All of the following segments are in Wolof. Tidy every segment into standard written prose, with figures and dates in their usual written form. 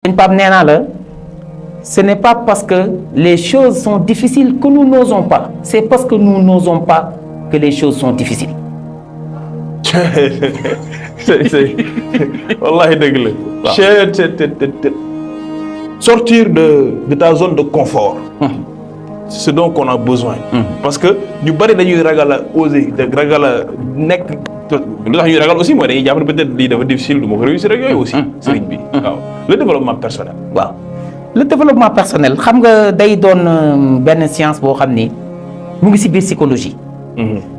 Pape nee naa la ce n'est pas parce que les choses sont difficiles que nous n'osons pas, c'est parce que nous n'osons pas que les choses sont difficiles. wallahi dëgg la. Sortir de ta zone de confort. C'est ce dont on a besoin. Parce que ñu bari dañuy ragal a oser ragal a nekk lu tax ñuy ragal aussi mooy dañuy jàpp ne peut-être lii dafa difficile du ma ko réussir ak yooyu aussi. sëriñ bi waaw le développement personnel. waaw le développement personnel xam nga day doon benn science boo xam ni mu ngi ci biir psychologie.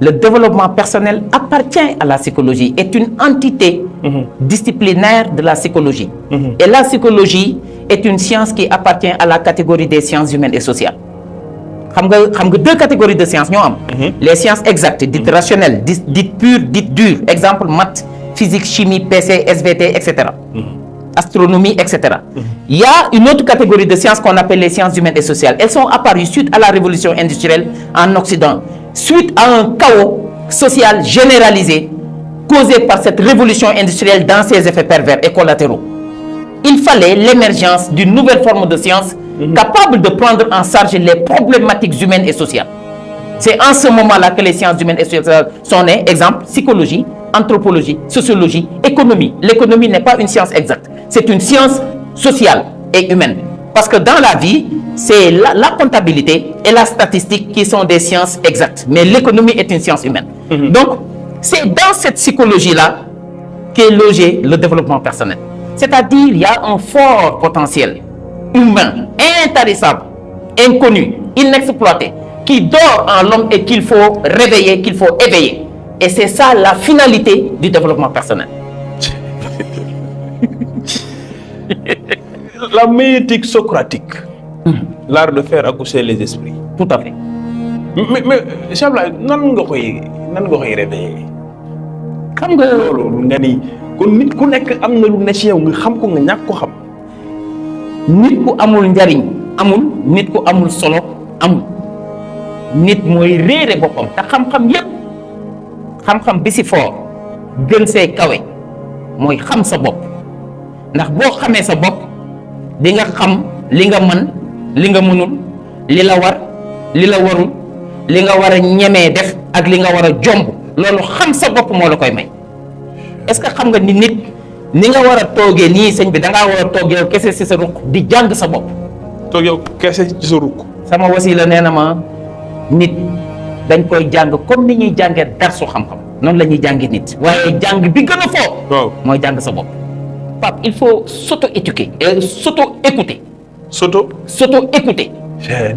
Le développement personnel appartient à la psychologie, est une entité disciplinaire de la psychologie. Et la psychologie est une science qui appartient à la catégorie des sciences humaines et sociales. Xam nga deux catégories de sciences ñoo am. Les sciences exactes, dites rationnelles, dites pures, dites dures. Exemple maths, physique, chimie, PC, SVT, etc. Astronomie, etc. Il y a une autre catégorie de sciences qu'on appelle les sciences humaines et sociales. Elles sont apparues suite à la révolution industrielle en Occident, suite à un chaos social généralisé causé par cette révolution industrielle dans ses effets pervers et collatéraux. Il fallait l'émergence d'une nouvelle forme de science capable de prendre en charge les problématiques humaines et sociales. C'est en ce moment-là que les sciences humaines et sociales sont nées. Exemple, psychologie, anthropologie, sociologie, économie. L'économie n'est pas une science exacte, c'est une science sociale et humaine. Parce que dans la vie, c'est la comptabilité et la statistique qui sont des sciences exactes. Mais l'économie est une science humaine. Donc, c'est dans cette psychologie-là qu'est logé le développement personnel. C'est-à-dire, il y a un fort potentiel humain, intarissable, inconnu, inexploité, qui dort en l'homme et qu'il faut réveiller, qu'il faut éveiller. Et c'est ça la finalité du développement personnel. La méditation socratique, l'art de faire accoucher les esprits. Tout à fait. mais Cheikh Ablaye nan nga koy réveiller. Xam nga loolu nga ni kon nit ku nekk am na lu ne ci yow nga xam ko nga ñàkk ko xam. nit ku amul njariñ amul, nit ku amul solo amul. Nit mooy réere boppam te xam-xam yépp xam-xam bi ci fort gën see kawe mooy xam sa bopp ndax boo xamee sa bopp di nga xam li nga mën li nga mënul li la war li la warul li nga war a ñemee def ak li nga war a jomb loolu xam sa bopp moo la koy may. Est-ce que xam nga ni nit ni nga war a toogee nii sëñ bi da ngaa war a toog yow kese ci sa ruq di jàng sa bopp. toog yow kese ci sa ruq. sama wasila nee na ma nit dañ koy jàng comme ni ñuy jàngee darsu xam-xam noonu la ñuy jàngi nit waaye jàng bi gën a fort. waaw mooy jàng sa bopp. Pape il faut s'auto-éduquer s'auto-écouter. S'auto-écouter.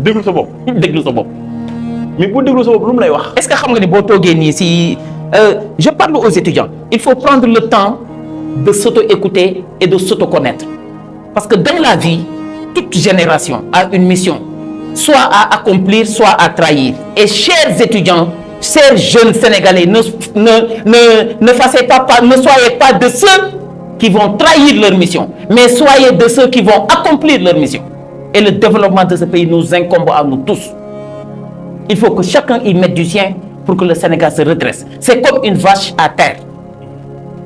déglu sa bopp. déglu sa bopp. mais boo déglu sa bopp lu mu lay wax. Est-ce que xam nga ni boo toogee nii si je parle aux étudiants il faut prendre le temps de s'auto-écouter et de s'auto-connaître parce que dans la vie toute génération a une mission soit à accomplir soit à trahir et chers étudiants chers jeunes sénégalais ne soyez pas de ceux qui vont trahir leur mission mais soyez de ceux qui vont accomplir leur mission et le développement de ce pays nous incombe à nous tous. Il faut que chacun y mette du sien pour que le Sénégal se redresse. C'est comme une vache à terre.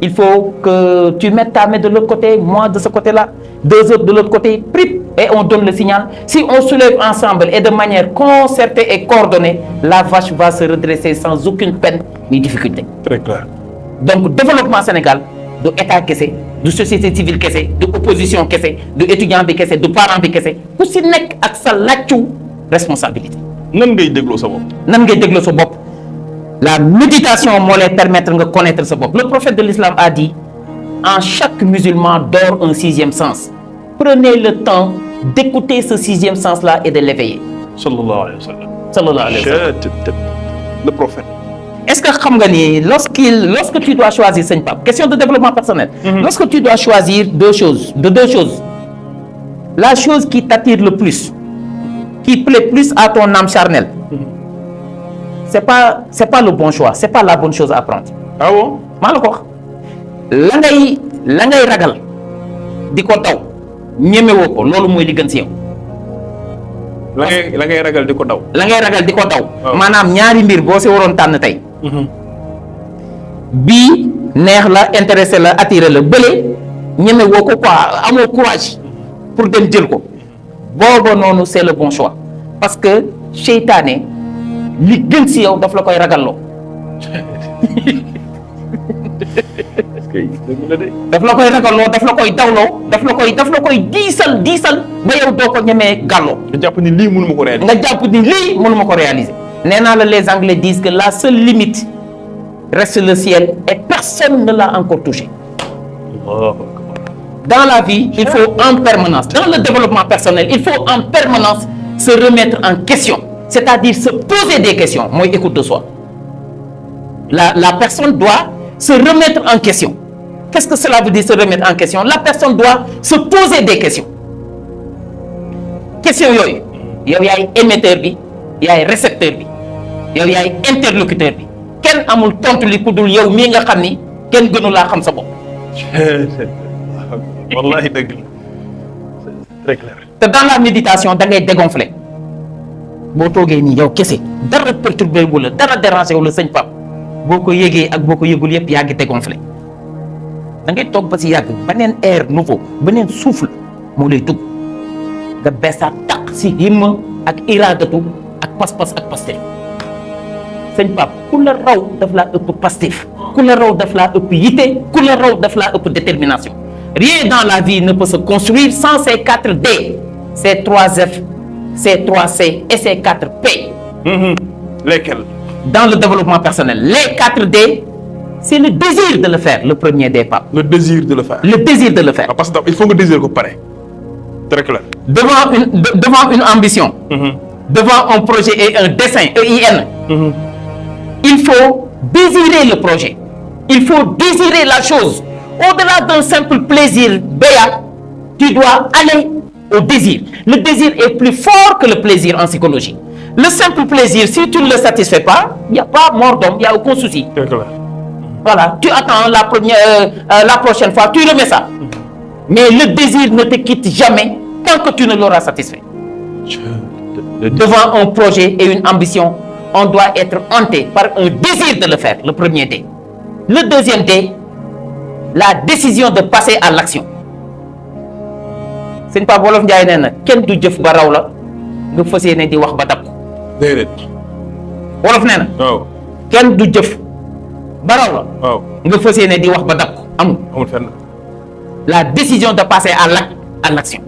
Il faut que tu mettes ta main de l'autre côté, moi de ce côté-là, deux autres de l'autre côté, prip, et on donne le signal. Si on soulève ensemble et de manière concertée et coordonnée, la vache va se redresser sans aucune peine ni difficulté. Très clair. Donc, développement Sénégal, de État kese, de société civile kese, de opposition kese, de étudiant bi kese, de parent bi kese, ku si nekk ak sa làccu responsabilité. nan ngay dégloo sa bopp. nan ngay dégloo sa bopp la méditation moo lay permettre nga connaître sa bopp. Le prophète de l'islam a dit en chaque musulman dort un sixième sens. Prenez le temps d'écouter ce sixième sens là et de l'éveiller. sallallahu alayhi wa sallam. Sallallahu alayhi wa sallam. Le prophète. Est-ce que xam nga ni lorsque tu dois choisir sëñ Pape question de développement personnel. Lorsque tu dois choisir deux choses la chose qui t'attire le plus qui plaît plus à ton âme charnelle c'est pas le bon choix, c'est pas la bonne chose à prendre. Ah bon? maa la ko wax la ngay ragal di ko daw ñemewoo ko loolu mooy li gën ci yow. la ngay ragal di ko daw. la ngay ragal di ko daw. waaw. maanaam ñaari mbir boo ci waroon tànn tey. bii neex la intéressé la attiré la bële ñemewoo ko quoi amoo courage pour dem jël ko booba noonu c'est le bon choix parce que seytaane li gën si yow daf la koy ragalloo daf la koy ragalloo daf la koy dawloo daf la koy diisal ba yow doo ko ñemee gàlloo nga jàpp ni lii mënuma ko réaliser. nga jàpp ni lii mënuma ko réaliser nee naa la les Anglais disent que la seule limite reste le ciel et personne ne l'a encore touché. Dans la vie, il faut en permanence, dans le développement personnel, il faut en permanence se remettre en question, c'est-à-dire se poser des questions. Moi, écoute de soi. La personne doit se remettre en question. Qu'est-ce que cela veut dire se remettre en question? La personne doit se poser des questions. Question yoy. Yow yaay émetteur bi, yaay récepteur bi. Yow yaay interlocuteur bi. Ken amul tontu li ku dul yow mi nga xam ni kenn gënu laa xam sa bopp. wallahi dëgg la c'est très clair. te dans la méditation da ngay dégonfler boo toogee nii yow kese dara perturbé wu la dara dérangé wu la sëñ Pape boo ko yëgee ak boo ko yëgul yëpp yaa ngi dégonfler da ngay toog ba si yàgg beneen air nouveau beneen souffle moo lay dugg nga beesaat taq si himma ak iradatu ak pas-pas ak pastef sëñ Pape ku la raw daf laa ëpp pastef ku la raw daf laa ëpp yitte ku la raw daf laa ëpp détermination. Rien dans la vie ne peut se construire sans ces 4 D, ces 3 F, ces 3 C et ces 4 P. Lesquels? Dans le développement personnel, les 4 D, c'est le désir de le faire, le premier D, Pape. Le désir de le faire. Le désir de le faire. Ah, parce que il faut que désir ko pare. Très clair. Devant une ambition, devant un projet et un dessein, EIN, il faut désirer le projet. Il faut désirer la chose. Au-delà d'un simple plaisir béat, tu dois aller au désir. Le désir est plus fort que le plaisir en psychologie. Le simple plaisir, si tu ne le satisfais pas, il n'y a pas mort d'homme, il n'y a aucun souci. Très clair. Voilà, tu attends la prochaine fois, tu remets ça. Mais le désir ne te quitte jamais tant que tu ne l'auras satisfait. Devant un projet et une ambition, on doit être hanté par un désir de le faire, le premier D. Le deuxième D, la décision de passer à l'action. sëñ Pape Wolof Njaay nee na kenn du jëf ba raw la nga fas yéene di wax ba dab ko. déedéet. Wolof nee na. waaw. kenn du jëf ba raw la. waaw. nga fas yéene di wax ba dab ko amul. amul fenn. La décision de passer à l'action.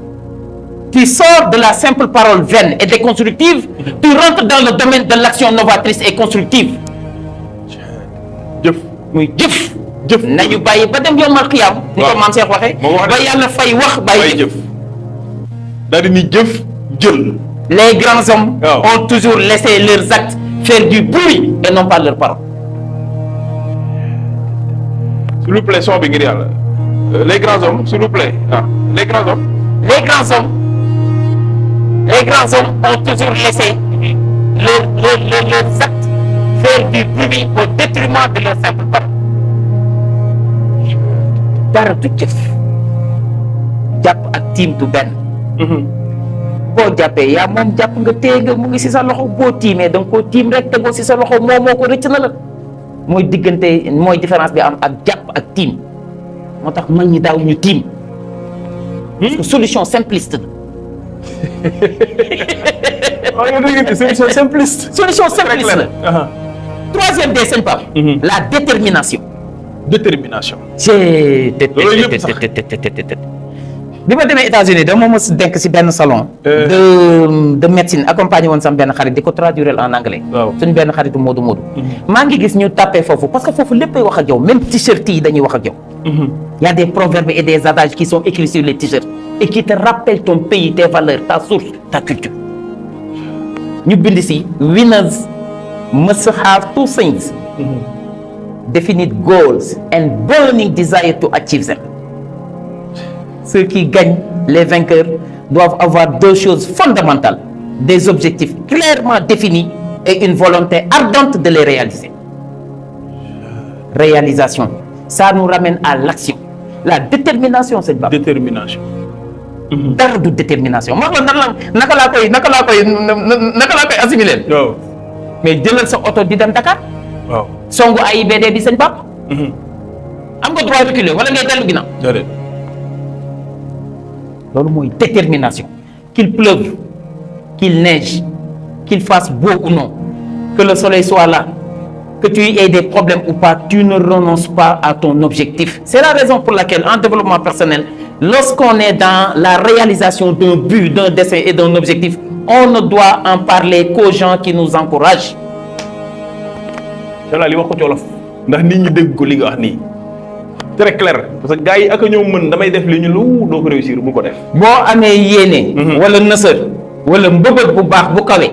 Tu sors de la simple parole vaine et déconstructive, tu rentres dans le domaine de l'action novatrice et constructive. jëf. muy jëf. jëf nañu bàyyi ba dem yombal xiyaam. ni ko maam Cheikh waxee. ba yàlla fay wax bàyyi jëf. daal di ni jëf jël. Les grands hommes waaw. ont toujours laissé leurs actes faire du bruit et non pas leurs paroles. s'il vous plaît son bi ngir yàlla. les grands hommes s'il vous plaît. ah les grands hommes. Les grands hommes ont toujours laissé leurs actes faire du bruit au détriment de leurs simples paroles. dara du jëf jàpp ak tiim du benn. boo jàppee yaa moom jàpp nga téye nga mu ngi si sa loxo boo tiimee da nga koo tiim rek tegoo si sa loxo moo ko rëcc na la mooy diggante mooy différence bi am ak jàpp ak tiim moo tax mag ñi daaw ñu tiim. parce que solution simpliste la. solution simpliste. solution simpliste la. Troisième des sëñ Pape. La détermination. détermination. bi ma demee États-Unis dama mos denk si benn salon. de médecine accompagné woon sam benn xarit di ko traduire en anglais. waaw suñu benn xaritu Modou Modou. maa ngi gis ñu tapé foofu parce que foofu léppay wax ak yow même t-shirt yi dañuy wax ak yow. Il y a des proverbes et des adages qui sont écrits sur les t-shirts et qui te rappellent ton pays, tes valeurs, ta source, ta culture. ñu bind si winners must have two things. Definite goals and burning desire to achieve them. Ceux qui gagnent, les vainqueurs, doivent avoir deux choses fondamentales, des objectifs clairement définis et une volonté ardente de les réaliser. Réalisation, ça nous ramène à l'action. La détermination, c'est pas. détermination. dara du détermination ma wax la naka laa koy assimiler. waaw. mais jëlal sa oto di dem Dakar. waaw. songu AIBD bi sëñ Pape. am nga droit reculer wala ngay dellu ginnaaw. déedéet. loolu mooy détermination. Qu'il pleuve, qu'il neige, qu'il fasse beau ou non, que le soleil soit là, que tu aies des problèmes ou pas, tu ne renonces pas à ton objectif. C'est la raison pour laquelle en développement personnel, lorsqu'on est dans la réalisation d'un but, d'un dessein et d'un objectif, on ne doit en parler qu'aux gens qui nous encouragent. li wax ko ci wolof ndax nit ñi dégg ko li nga wax nii très clair parce que gars yi ak ñoo mën damay def li ñu lu doo ko réussir bu ko def. boo amee yéene. wala nësër wala mbëbët bu baax bu kawe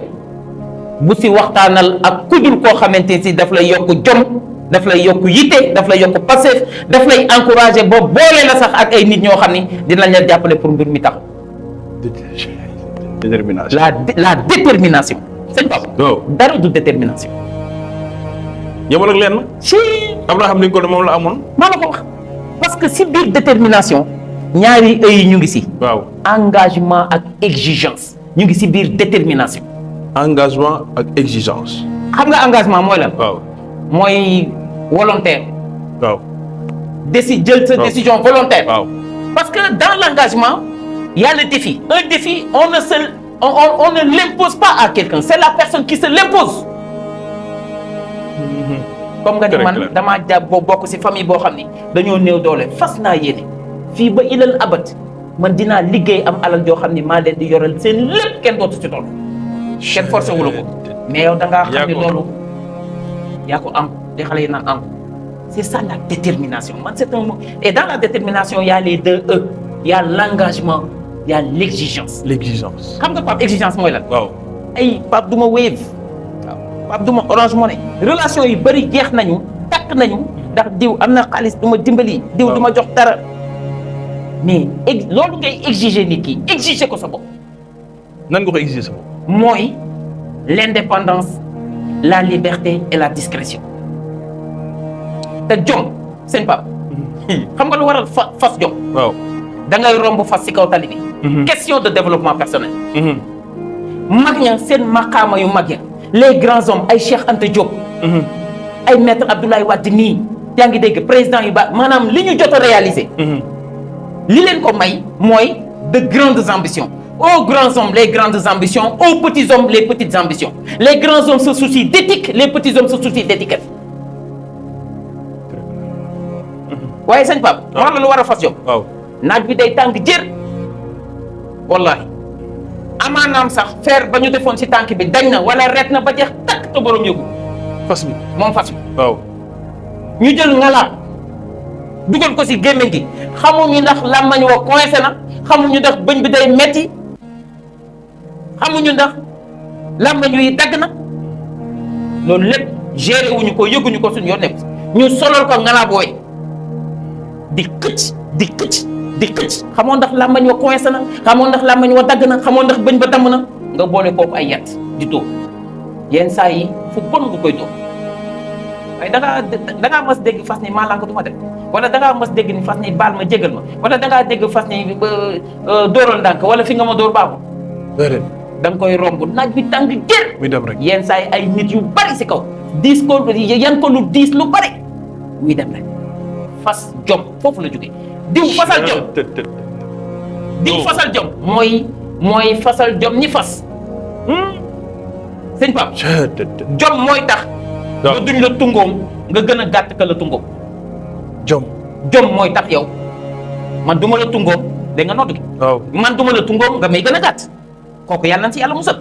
bu si waxtaanal ak kudul koo xamante si daf lay yokk jom daf lay yokk yitte daf lay yokk passif daf lay encouragé ba boole la sax ak ay nit ñoo xam ni dinañ la jàppale pour mbir mi tax. détermination. la détermination. sëñ Pape. waaw dara du détermination. yemal ak lenn. si. am naa xam ni ko moom la amoon. maa la ko wax parce que si biir détermination ñaari œil ñu ngi si. waaw engagement ak exigence ñu ngi si biir détermination. engagement ak exigence. xam nga engagement mooy lan. waaw mooy volontaire. waaw. jël sa décision volontaire. waaw parce que dans l'engagement il y a le défi. Un défi on ne l'impose pas à quelqu'un, c'est la personne qui se l'impose. comme nga ni man damaa jàpp bokk ci famille boo xam ni dañoo néew doole fas naa yéene fii ba ilal abat man dinaa liggéey am alal joo xam ni maa leen di yoral seen lépp kenn dootu ci toll. kenn forcé wu la ko mais yow da ngaa xam ni loolu yaa ko am di xale yi naan am. C'est ça la détermination. C'est un mot. Et dans la détermination, il y a les deux E. Il y a l'engagement, il y a l'exigence. L'exigence. Xam nga Pape exigence mooy lan. waaw. ay Pape duma Wave. waaw Pape duma Orange Money. relation yu bëri jeex nañu takk nañu ndax diw am na xaalis du ma dimbali. diw du ma jox dara. mais loolu ngay exiger nit ki exiger ko sa bopp. nan nga ko exiger sa bopp. mooy l'indépendance, la liberté et la discrétion. te jom seen Pape xam nga lu waral fas jom. waaw da ngay romb fas ci kaw tali bi. question de développement personnel. mag ña seen maqaama yu mag ya les grands hommes ay Cheikh Anta Diop. ay maître Abdoulaye Wade nii yaa ngi dégg président yu ba maanaam li ñu jot a réaliser. li leen ko may mooy de grandes ambitions. Aux grands hommes les grandes ambitions, aux petits hommes les petites ambitions. Les grands hommes se soucient d'éthique, les petits hommes se soucient d'étiquette. waaye sëñ Pape. waaw la lu war a fas jom. waaw naaj bi day tàng jër. wallahi amaanaam sax fer ba ñu defoon ci tànk bi dañ na wala ret na ba jeex takk te borom yëgu. fas bi moom fas bi. waaw. ñu jël ngalaat dugal ko ci gémmiñ gi xamuñu ndax làmmañ wa coincé na xamuñu ndax bëñ bi day metti xamuñu ndax làmmañ wi dagg na loolu lépp géré wuñu ko yëguñu ko suñu yoon nekk ñu solal ko ngalaat booy. di xëcc di xëcc di xëcc xamoo ndax làmmañ wa coincé na xamoo ndax làmmañ wa dagg na xamoo ndax bëñ ba damm na nga boole kooku ay yat di dóor yenn saa yi fu bon nga koy dóor waaye da ngaa mas dégg fas ni maa lànk du ma dem wala da ngaa mas dégg ni fas ni baal ma jégal ma wala da ngaa dégg fas ni dóoral ndànk wala fi nga ma dóor baaxul. da nga koy romb naaj bi tàng jër. muy dem rek yenn saa yi ay nit yu bari si kaw diis ko yan ko lu diis lu bari muy dem rek. fas jom foofu la jógee diw fasal jom diw fasal jom mooy fasal jom ni fas sëñ Pape jom mooy tax nga duñ la tungoom nga gën a gàtt ka la tungoom jom mooy tax yow man duma la tungoom da nga nodd gi man duma la tungoom nga may gën a gàtt kooku yàlla na si yàlla musal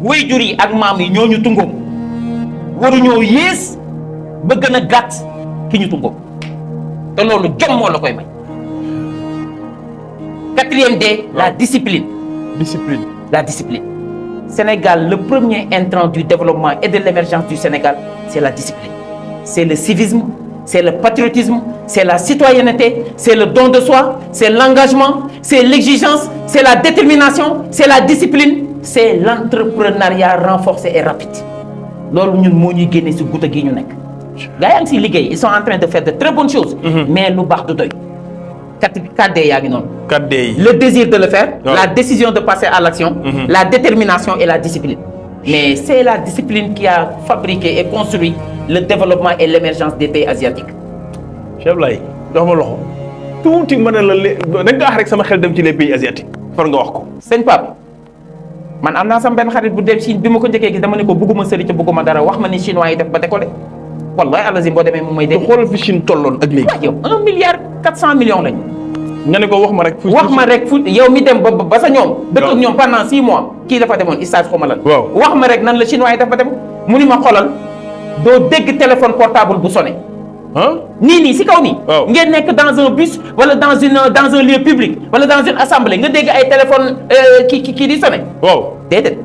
waajur yi ak maam yi ñoo ñu tungoom waruñoo yées ba gën a gàtt ki ñu tungoom te loolu jom moo la koy may. Quatrième D, la discipline. La discipline. Sénégal, le premier intrant du développement et de l'émergence du Sénégal, c'est la discipline. C'est le civisme, c'est le patriotisme, c'est la citoyenneté, c'est le don de soi, c'est l'engagement, c'est l'exigence, c'est la détermination, c'est la discipline, c'est l'entrepreneuriat renforcé et rapide. loolu ñun moo ñuy génne ci gouta gi ñu nekk. gaa yaa ngi siy liggéey ils sont en train de faire de très bonnes choses. mais lu baax du doy. 4D yaa ngi noonu. 4D yi. Le désir de le faire, la décision de passer à l'action, la détermination et la discipline. Mais c'est la discipline qui a fabriqué et construit le développement et l'émergence des pays asiatiques. Cheikh Ablaye jox ma loxo tuuti mën a la da nga wax rek sama xel dem ci les pays asiatiques far nga wax ko. sëñ Pape man am naa sama benn xarit bu dem Chine bi ma ko njëkkee gis dama ne ko bëgguma sëri ca bëgguma dara wax ma ni chinois yi def ba décollé wallahi alazim boo demee moom may te dégg. xoolal fi Chine tolloon ak léegi. waaw yow 1 milliard 400 millions lañ. nga ne ko wax ma rek. wax ma rek fu yow mi dem ba sa ñoom. dëkk ak ñoom pendant 6 mois kii dafa demoon stage xaw ma lan. waaw wax ma rek nan la chinois yi dafa dem mu ni ma xoolal doo dégg téléphone portable bu sonné. ah nii si kaw nii. waaw ngeen nekk dans un bus wala dans un lieu public wala dans une assemblée nga dégg ay téléphone kii di sonné. waaw déedéet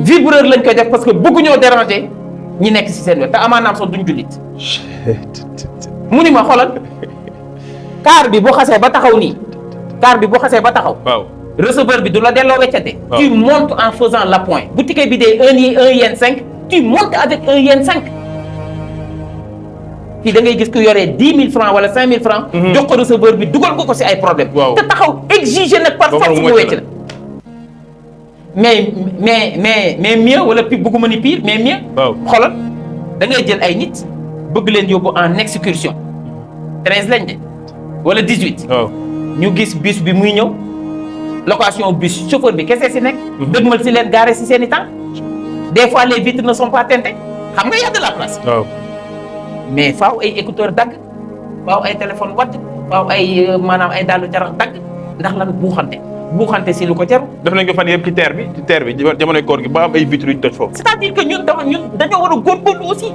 vibreur lañ koy def parce que bëgguñoo déranger ñi nekk si seen wet te amaanaam sax duñ jullit. mu ni ma xoolal car bi bu xasee ba taxaw nii car bi bu xasee ba taxaw. waaw receveur bi du la delloo weccate. waaw tu montes en faisant l'appoint bu ticket bi dee 1 yen 5 tu montes avec 1 yen 5. fii da ngay gis ku yoree 10 000 francs wala 5 000 francs. jox ko receveur bi dugal ko si ay problème waaw te taxaw exiger nag par force mu wecc la. mais mieux wala pi bëgguma ni pire mais mieux. waaw xoolal da ngay jël ay nit bëgg leen yóbbu en excursion 13 lañ de wala 18. waaw ñu gis bus bi muy ñëw location bus chauffeur bi kese si nekk. dëgmal si leen garé si seen i temps des fois les vitres ne sont pas teintées xam nga y a de la place. waaw mais faaw ay écouteurs dagg faaw ay téléphone watt faaw ay maanaam ay dàllu carax dagg ndax lan buuxante si lu ko jaru. def nañ ko fan yëpp ci terre bi jamonoy koor gi ba am ay vitres yu ñu toj foofu. c'est-à-dire que ñun dañoo war a góorgóorlu aussi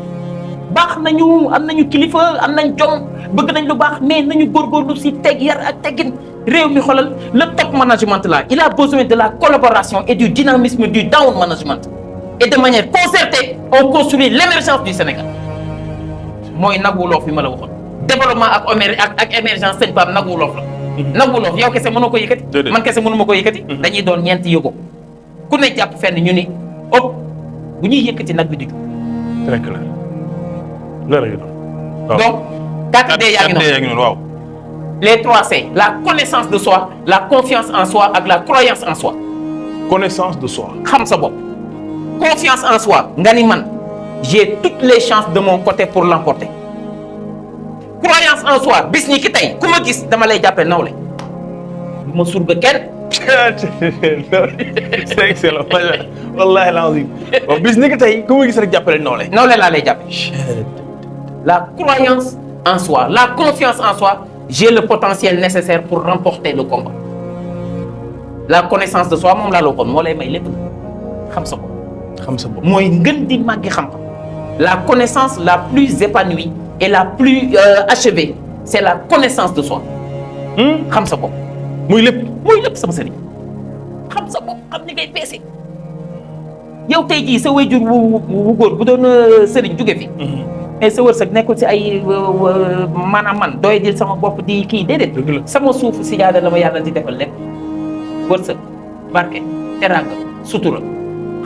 baax nañu am nañu kilifa am nañ jom bëgg nañ lu baax mais nañu góorgóorlu si teg yar ak teggin réew mi xoolal le top management là il a besoin de la collaboration et du dynamisme du down management et de manière concertée on construit l'émergence du Sénégal mooy nagu loof bi ma la waxoon développement ak émergence sëñ Pape nagu loof la. nagu loof yow kese mënoo ko yëkkati. man kese mënu ma ko yëkkati. dañuy doon ñeenti yëgoo ku ne jàpp fenn ñu ni ëpp bu ñuy yëkkati nag bi di jug. très clair loolu la donc 4D yaa ngi noonu waaw. les 3C la connaissance de soi la confiance en soi ak la croyance en soi. connaissance de soi. xam sa bopp. confiance en soi nga ni man j'ai toutes les chances de mon côté pour l'emporter. croyance en soi bis ni ki tey ku ma gis dama lay jàppee nawle du ma surga kenn. c'est excellent wallahi lazim bis ni ki tey ku ma gis rek jàppale nawle. nawle laa lay jàppee. la croyance en soi la confiance en soi j'ai le potentiel nécessaire pour remporter le combat. la connaissance de soi moom laa la waxoon moo lay may lépp xam sa bopp. xam sa bopp mooy ngën di màggi xam-xam. la connaissance la plus épanouie et la plus achevée c'est la connaissance de soi. xam sa bopp. muy lépp sama sëriñ xam sa bopp xam ni ngay peese. yow tey jii sa wayjur wu góor bu doon sëriñ jóge fi. mais sa wërsëg nekkul si ay maanaam man doy dil sama bopp di kii déedéet. sama suufu sijaada la ma yàlla di defal lépp. wërsëg barke teraanga sutura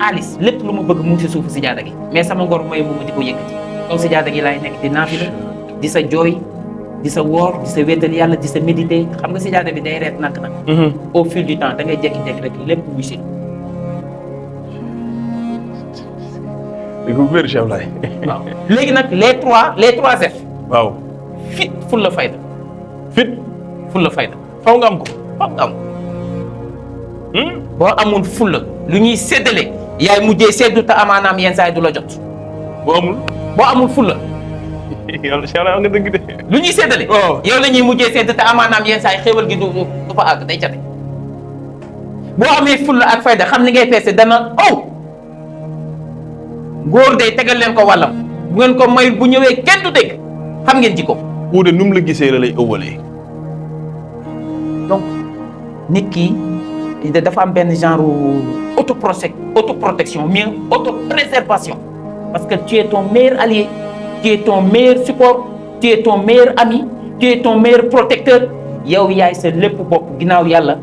xaalis lépp lu ma bëgg mu ngi si suufu sijaada gi mais sama ngor mooy mu ma di ko yëkkati kaw sijaada gi laay nekk di naafila di sa jooy di sa woor di sa wéetal yàlla di sa méditer xam nga sijaada bi day reet nak nag au fil du temps da ngay jékki-jékki rek lépp wuy si waaw léegi nag les trois F waaw fit fulla fayda faw nga am ko boo amul fulla lu ñuy séddale yaay mujjee seddu te amaanaam yenn saa yi du la jot boo amul fulla yàlla nga dëgg de lu ñuy séddale yow la ñuy mujjee sedd te amaanaam yenn saa yi xéwal gi du fa àgg day cate boo amee fulla ak fayda xam ni ngay peese dana góor day tegal leen ko wàllam bu ngeen ko mayul bu ñëwee kenn du dégg xam ngeen jikko uude nu mu la gisee la lay ëwwalee donc nit ki dafa am benn genre autoprotection mieux autopréservation parce que tu es ton meilleur allié tu es ton meilleur support tu es ton meilleur ami tu es ton meilleur protecteur yow yaay sa lépp bopp ginnaaw yàlla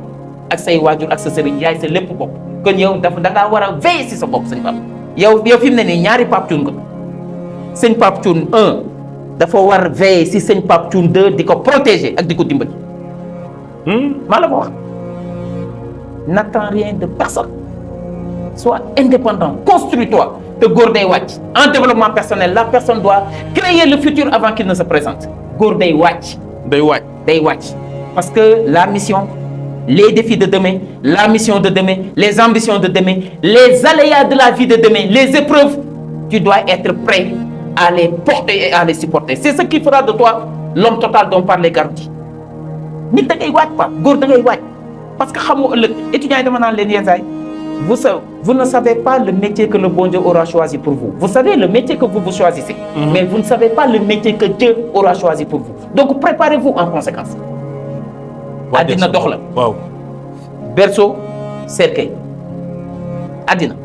ak say waajur ak sa sëriñ yaay sa lépp bopp kon yow da ngaa war a veiller si sa bopp sëñ Pape yow fi mu ne nii ñaari Pape Thioune ko sëñ Pape Thioune 1 dafa war veiller si sëñ Pape Thioune 2 di ko protéger ak di ko dimbali maa la ko wax n'attends rien de personne sois indépendant construis-toi te góor day wàcc en développement personnel la personne doit créer le futur avant qu'il ne se présente góor day wàcc Parce que la mission, les défis de demain, la mission de demain, les ambitions de demain, les aléas de la vie de demain, les épreuves, tu dois être prêt à les porter et à les supporter. C'est ce qui fera de toi l'homme total dont parlait Garoudi. nit da ngay waaj quoi góor da ngay waaj parce que xamoo ëllëg étudiants yi dama naan leen yenn saa yi vous ne savez pas le métier que le bon Dieu aura choisi pour vous. Vous savez le métier que vous choisissez, mais vous ne savez pas le métier que Dieu aura choisi pour vous. Donc préparez-vous en conséquence. Adina dox la. waaw. Berceau cercueil. Adina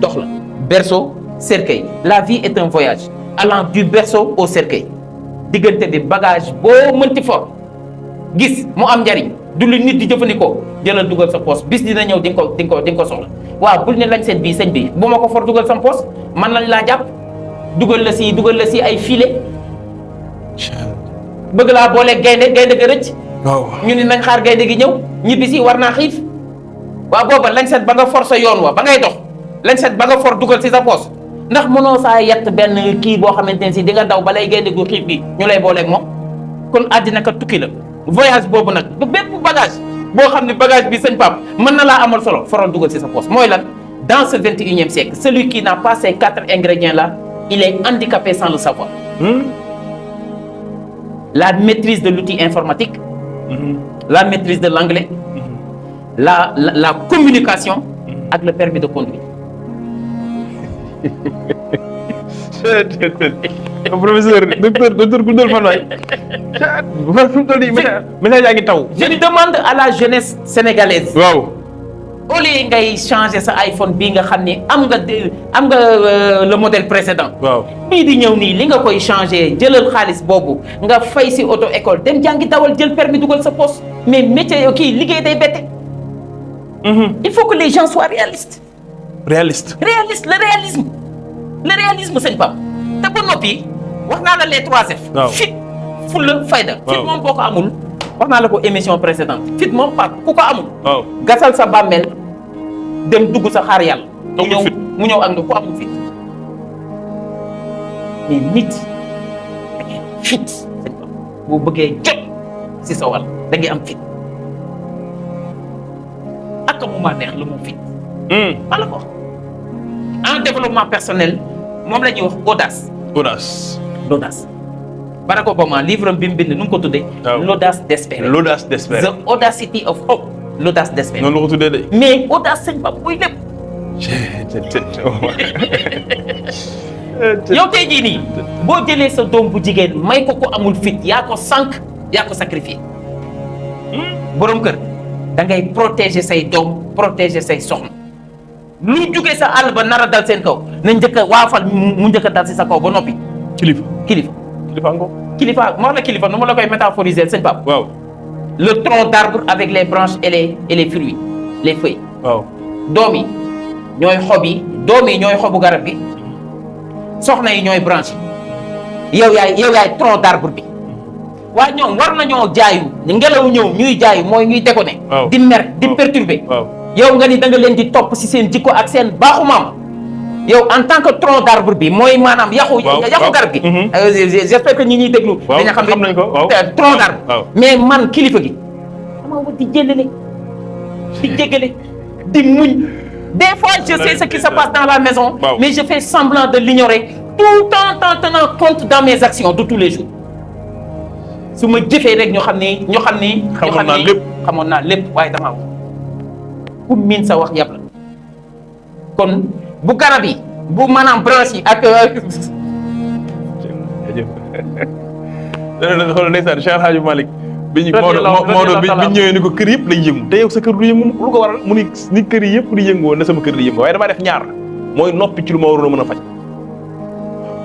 dox la. Berceau cercueil. La vie est un voyage allant du berceau au cercueil. Diggante bi bagage boo mënti for gis mu am njariñ du lu nit di jëfandikoo jëlal dugal sa poos bis dina ñëw di nga ko soxla waaw bul ne lañ seen bii sëñ bi bu ma ko for dugal sam poos man lañ laa jàpp dugal la si ay filet bëgg laa boolee gaynde ga rëcc. waaw ñu ni nañ xaar gaynde gi ñëw ñibbi si war naa xiif waaw booba lañ seet ba nga for sa yoon wa ba ngay dox lañ seet ba nga for dugal si sa poos ndax mënoo saa yett benn kii boo xamante ne si di nga daw balay gaynde gu xiif gi ñu lay booleeg moom kon àddina ka tukki la voyage boobu nag du bépp bagage boo xam ne bagage bi sëñ Pape mën na laa amal solo foral dugal si sa poos mooy lan dans ce 21e siècle celui qui n'a pas ces 4 ingrédients là il est handicapé sans le savoir. La maîtrise de l'outil informatique, la maîtrise de l'anglais, la communication avec le permis de conduire. Professeur, docteur Koundoul Fanoy. Je demande à la jeunesse sénégalaise. Wow. Au lieu ngay changer sa iPhone bii nga xam ne am nga le modèle précédent. waaw bii di ñëw nii li nga koy changer jëlal xaalis boobu nga fay si auto école dem jàngi dawal jël permis dugal sa poste mais métier yoo kii liggéey day bette. Il faut que les gens soient réalistes. Réaliste. Le réalisme sëñ Pape te ba noppi wax naa la les 3F. waaw fit fulla fayda. waaw fit moom boo ko amul. wax naa la ko émission précédente fit moom Pape ku ko amul. waaw gasal sa bàmmeel dem dugg sa xaar yàlla. amul fit mu ñëw ak ku amul fit mais nit da ngay fit sëñ Pape boo bëggee jot si sa wàll da ngay am fit ak mu ma neex la mu fit. maa la ko wax en développement personnel moom la ñuy wax audace. L'audace. Barack Obama livre bi mu bind nu mu ko tuddee. waaw l'audace d'espérer. L'audace d'espérer. The audacity of hope. L'audace d'espérer. noonu la ko tuddee de. mais audace sëñ Pape buy lépp. yow tey jii nii boo jëlee sa doom bu jigéen may ko amul fit yaa ko sànq yaa ko sacrifié. borom kër da ngay protéger say doom protéger say soxna. lu jugee sa àll ba nar a dal seen kaw na njëkk a waafal mu njëkk a dal si sa kaw ba noppi. kilifa kilifa ma wax la kilifa nu ma la koy métaphoriser sëñ Pape. waaw. Le tronc d'arbre avec les branches et les fruits les feuilles. waaw. doom yi ñooy xob yi doom yi ñooy xobu garab gi soxna yi ñooy branche yi yow yaay tronc d'arbre bi waaye ñoom war nañoo jaayu ngelaw ñëw ñuy jaayu mooy ñuy déconner. waaw di mer di perturber. waaw. yow nga ni da nga leen di topp si seen jikko ak seen baaxu maam yow en tant que tronc d'arbre bi mooy maanaam yaxu garab gi. j'espère que ñi ñuy déglu. waaw dañu xam nañ ko waaw tronc d'arbre. waaw. mais man kilifa gi dama war di jëlale di jéggale di muñ. Des fois je sais ce qui se passe dans la maison. waaw. Mais je fais semblant de l'ignorer tout en tenant compte dans mes actions de tous les jours. su ma jëfee rek ñoo xam ni. xamoon naa lépp waaye damaa wax ku miin sa wax yàpp la kon bu garab yi bu maanaam branche yi ak. xool ndeysaan Cheikh Hadji Malick bi ñu Maodo bi ñu ñëwee ni ko kër yëpp lay yëngu te yow sa kër du yëngu lu ko waral mu ni kër yi yëpp di yëngoo ne sama kër di yëngu waaye damaa def ñaar mooy noppi ci lu ma waroon a mën a faj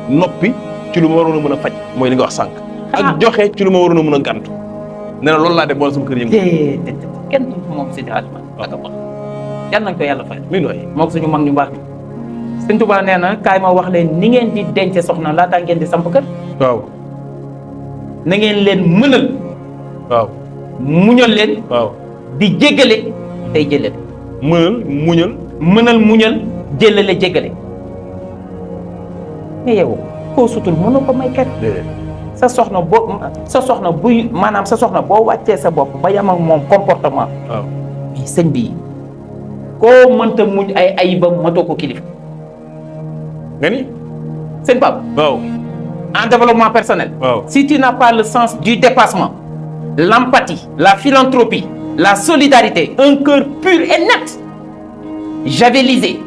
noppi ci lu ma waroon a mën a faj mooy li nga wax sànq ak joxe ci lu ma waroon a mën a gàntu nee na loolu laa def boole sama kër yëngu kenn du moom Seydi Hadji Malick ak wax yal nañ ko yàlla fay mi nooy moom suñu mag ñu baax ni Sëñ Tuubaa nee na kaay ma wax leen ni ngeen di denc soxna laataa ngeen di samp kër waaw na ngeen leen mënal waaw muñal leen waaw di jéggale tey jëlale mënal muñal jëlale jéggale mais yow koo sutul mënoo ko may kër sa soxna buy maanaam sa soxna boo wàccee sa bopp ba yam ak moom comportement. waaw mais sëñ bi koo mënta muñ ay ayibam matoo ko kilifa. nga ni. sëñ Pape. waaw. en développement personnel. waaw si tu n'as pas le sens du dépassement, l'empathie, la philanthropie, la solidarité, un cœur pur et net, javelisé.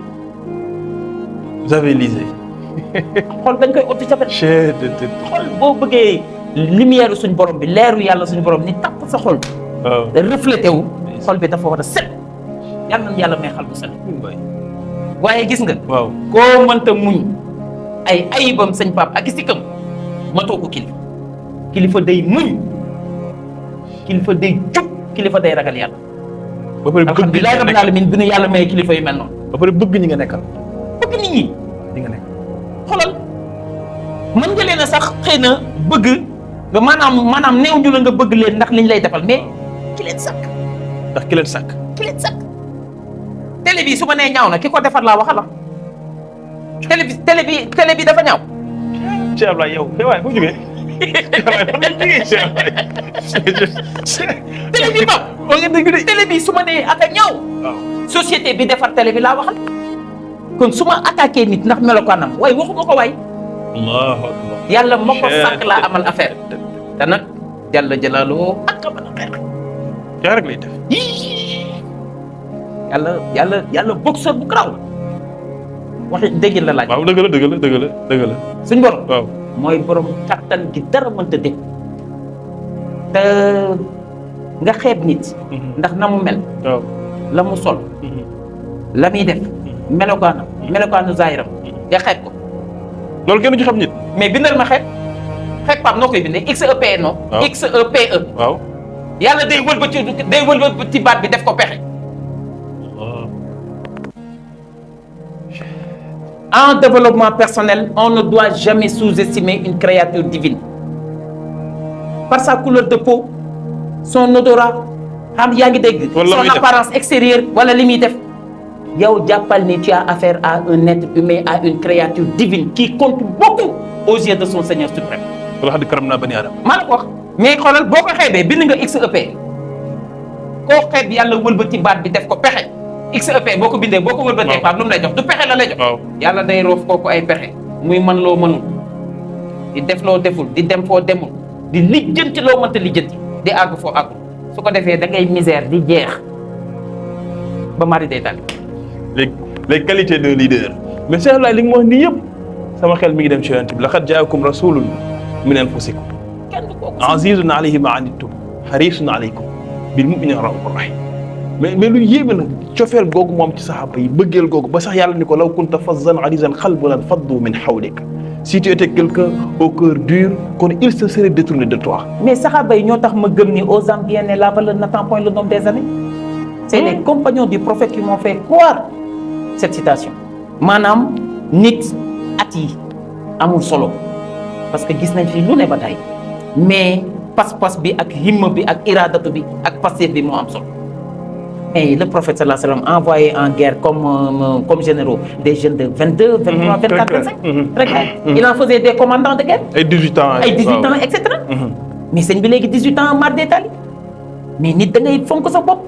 Javelisé. xool dañ koy otti javel. xool boo bëggee lumière suñu borom bi leeru yàlla suñu borom ni tapp sa xol. waaw reflété wu. xol bi dafa war a set. yàlla na yàlla may xal bu set. waaye gis nga. waaw koo mënta muñ ay ayibam sëñ Pape ak sikam matoo ko kilifa. kilifa day muñ. kilifa day jub. kilifa day ragal yàlla. ba pare bëgg alhamdulilah rabbil alamin bi nu yàlla may kilifa yu mel noonu. ba pare bëgg ñi nga nekkal. bëgg nit ñi. li nga nekk. xoolal mën nga leen a sax xëy na bëgg nga maanaam néew ñu la nga bëgg leen ndax liñ lay defal mais ki leen sàkk. ndax ki leen sàkk. ki leen sàkk. télé bi su ma nee ñaaw na ki ko defar laa waxal la. télé bi dafa ñaaw. Cheikh Ablaye yow waaye foo jógee. Cheikh Ablaye fan la jógee Cheikh Ablaye. télé bi ba. waa nga dégg de. télé bi su ma nee ak a ñaaw. waaw société bi defar télé bi laa waxal. kon su ma attaqué nit ndax melokaanam waaye waxuma ko waay. allahu akbar. yàlla ma ko sàkk laa amal affaire. te nag jàlla jalaaloo ak a mën a xeex. yaa rek lay def. yàlla boxeur bu garaaw la. waxi dégg la laaj. waaw dëgg la. suñ borom. waaw mooy borom kattan gi dara mënta dégg. te nga xeeb nit. ndax na mu mel. waaw la mu sol. la muy def. melokaanu zaahiram nga xeeb ko. loolu kenn du ci xam nit. mais bindal ma xeeb Pape noo koy bindee XEPE non. waaw XEPE. waaw. yàlla day wëlbati baat bi def ko pexe. En développement personnel, on ne doit jamais sous-estimer une créature divine. Par sa couleur de peau, son odorat, son apparence extérieure, voilà li muy def. yow jàppal ni tu as affaire à un être humain, à une créature divine qui compte beaucoup aux yeux de son Seigneur suprême. wala xam karam naa bani aadama. maa la ko wax mais xoolal boo ko xeebee bind nga XEP koo xeeb yàlla wëlbati baat bi def ko pexe XEP boo ko bindee boo ko wëlbatee Pape lu mu lay jox du pexe la lay jox. waaw yàlla day roof kooku ay pexe muy man loo mënul di def loo deful di dem foo demul di lijjanti loo mënta lijjanti di àgg foo àggul su ko defee da ngay misère di jeex ba mari day tànn. les qualités d'un leader. mais Cheikh Ablaye li nga ma wax nii yëpp sama xel mi ngi dem ci yonent bi laqad jaakum rasulun min anfusikum azizun alayhi ma anittum harisun alaykum bil mu'minina raufur rahim. mais lu yéeme nag cofeel googu moom ci saxaaba yi bëggeel googu ba sax yàlla ni ko law kunta fazzan ghalizal qalbi lan faddu min hawlik. si tu étais quelqu'un au cœur dur kon il se serait détourné de toi. mais saxaaba yi ñoo tax ma gëm ni aux hommes bien nés la valeur n'attend point le nombre des années. c'est les compagnons du prophète qui m'ont fait croire cette citation. maanaam nit at yi amul solo parce que gis nañ fi lu ne ba tey mais pas-pas bi ak himma bi ak iradatu bi ak passif bi moo am solo. et le prophète sallallahu alayhi wa sallam envoyé en guerre comme généraux des jeunes de 22, 23, 24, 25. Très clair. Il en faisait des commandants de guerre. ay 18 ans ay 18 ans et cetera. mais sëñ bi léegi 18 ans mar détaillé mais nit da ngay fonk sa bopp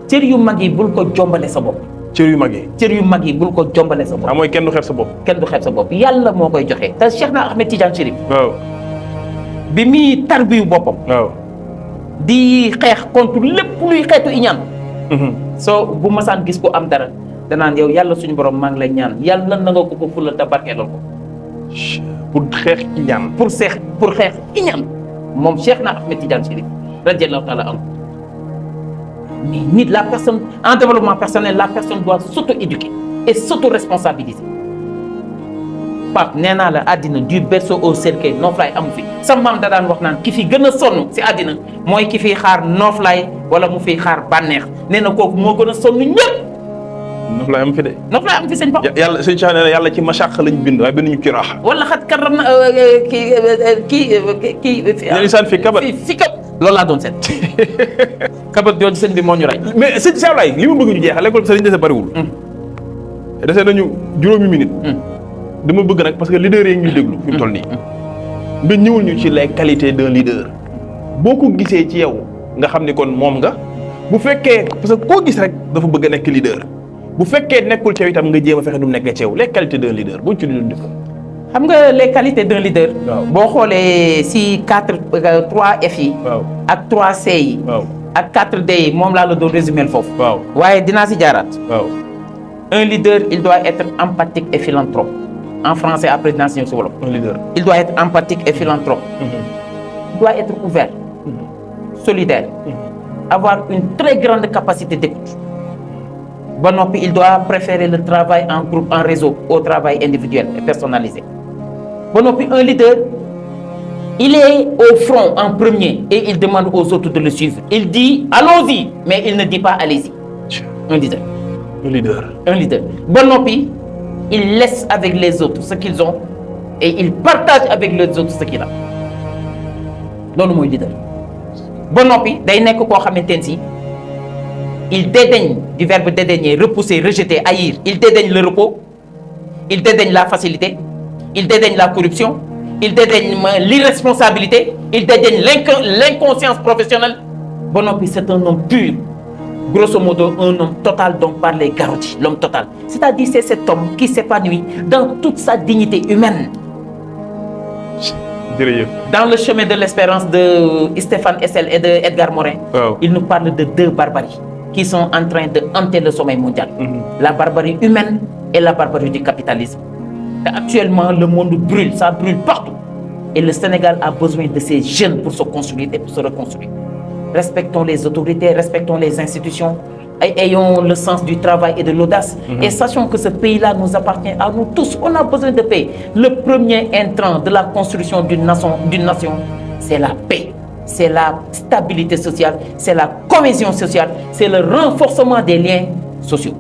cër yu mag yi bul ko jombale sa bopp. cër yu mag yi. cër yu mag yi bul ko jombale sa bopp. mooy kenn du xeeb sa bopp. kenn du xeeb sa bopp yàlla moo koy joxe te Cheikh na Ahmed Tidiane Chérif. waaw. bi muy tarbiyu boppam. waaw. di xeex contre lépp luy xeetu iñaan. soo bu masaan gis ko am dara danaan yow yàlla suñu borom maa ngi lay ñaan yàlla na nga ko fulal te barkeelal ko. pour xeex iñaan. pour xeex iñaan moom Cheikh na Ahmed Tidiane Chérif radiyallahu taala anhu. mais nit la personne en développement personnel la personne doit s'auto-éduquer et s'auto-responsabiliser. Pape nee naa la àddina du berceau au cercueil nooflaay amu fi sa maam da daan wax naan ki fi gën a sonn si àddina mooy ki fiy xaar nooflaay wala mu fiy xaar bànneex nee na kooku moo gën a sonn ñëpp. nooflaay am fi de. nooflaay am fi sëñ Pape. yàlla sëñ Cheikh nee na yàlla ci mashaq lañ bind waaye binduñu ci raaxa. wala xat karam na kii. insaan fi kabat fi kab loolu laa doon seet. kabat jooju sëñ bi moo ñu rey. mais sëñ Cheikh Ablaye li ma bëgg ñu jeexal léegi sëñ dese bariwul. dese nañu juróomi minute. dama bëgg nag parce que leader yi ngi déglu fi mu toll nii nga ñëwul ñu ci les qualités d'un leader boo ko gisee ci yow nga xam ni kon moom nga bu fekkee parce que koo gis rek dafa bëgg a nekk leader bu fekkee nekkul ci yow itam nga jéem a fexe nu mu nekkee ci yow les qualités d'un leader buñ ci doon def. xam nga les qualités d'un leader. waaw boo xoolee si 3F yi. waaw ak 3C yi. waaw ak 4D yi moom laa la doon résumer foofu. waaw waaye dinaa si jaaraat. waaw. Un leader il doit être empathique et philanthrope en français après dinaa si ñëw si wolof. Un leader. Il doit être empathique et philanthrope. Il doit être ouvert, solidaire, avoir une très grande capacité d'écoute. Ba noppi il doit préférer le travail en groupe, en réseau, au travail individuel et personnalisé. Ba noppi un leader, il est au front en premier et il demande aux autres de le suivre. Il dit allons-y, mais il ne dit pas allez-y. Un leader. Un leader. Un leader. Ba noppi, il laisse avec les autres ce qu'ils ont et il partage avec les autres ce qu'il a. Loolu mooy leader. Ba noppi day nekk koo xamante ne si il dédaigne du verbe dédaigner, repousser, rejeter, haïr. Il dédaigne le repos, il dédaigne la facilité, il dédaigne la corruption, il dédaigne l'irresponsabilité, il dédaigne l'inconscience professionnelle. Ba noppi c'est un homme pur. Grosso modo, un homme total dont parle les Garotti, l'homme total. C'est-à-dire c'est cet homme qui s'épanouit dans toute sa dignité humaine. Dans le chemin de l'espérance de Stéphane Hessel et de Edgar Morin, il nous parle de deux barbaries qui sont en train de hanter le sommeil mondial. La barbarie humaine et la barbarie du capitalisme. Et actuellement, le monde brûle, ça brûle partout. Et le Sénégal a besoin de ces jeunes pour se construire et pour se reconstruire. Respectons les autorités, respectons les institutions, et ayons le sens du travail et de l'audace. Et sachons que ce pays-là nous appartient à nous tous. On a besoin de paix. Le premier intrant de la construction d'une nation, c'est la paix. C'est la stabilité sociale, c'est la cohésion sociale, c'est le renforcement des liens sociaux.